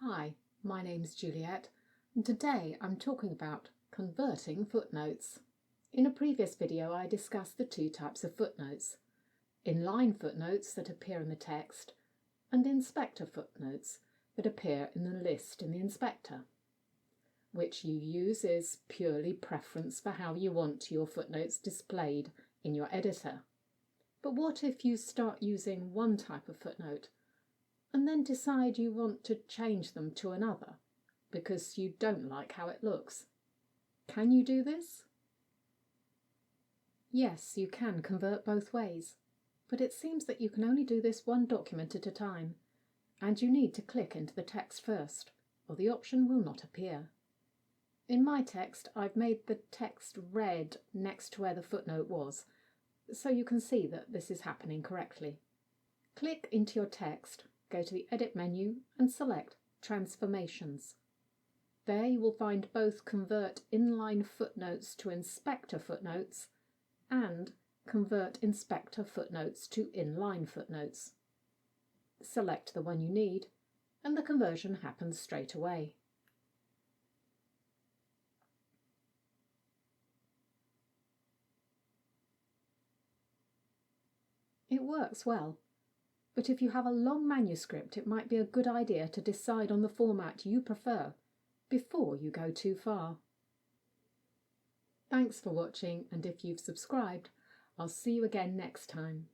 Hi, my name's Juliet, and today I'm talking about converting footnotes. In a previous video I discussed the two types of footnotes: inline footnotes that appear in the text and inspector footnotes that appear in the list in the inspector. Which you use is purely preference for how you want your footnotes displayed in your editor. But what if you start using one type of footnote and then decide you want to change them to another because you don't like how it looks? Can you do this? Yes, you can convert both ways, but it seems that you can only do this one document at a time, and you need to click into the text first, or the option will not appear. In my text, I've made the text red next to where the footnote was, so you can see that this is happening correctly. Click into your text, go to the Edit menu and select Transformations. There you will find both Convert Inline Footnotes to Inspector Footnotes and Convert Inspector Footnotes to Inline Footnotes. Select the one you need and the conversion happens straight away. It works well, but if you have a long manuscript, it might be a good idea to decide on the format you prefer before you go too far. Thanks for watching, and if you've subscribed, I'll see you again next time.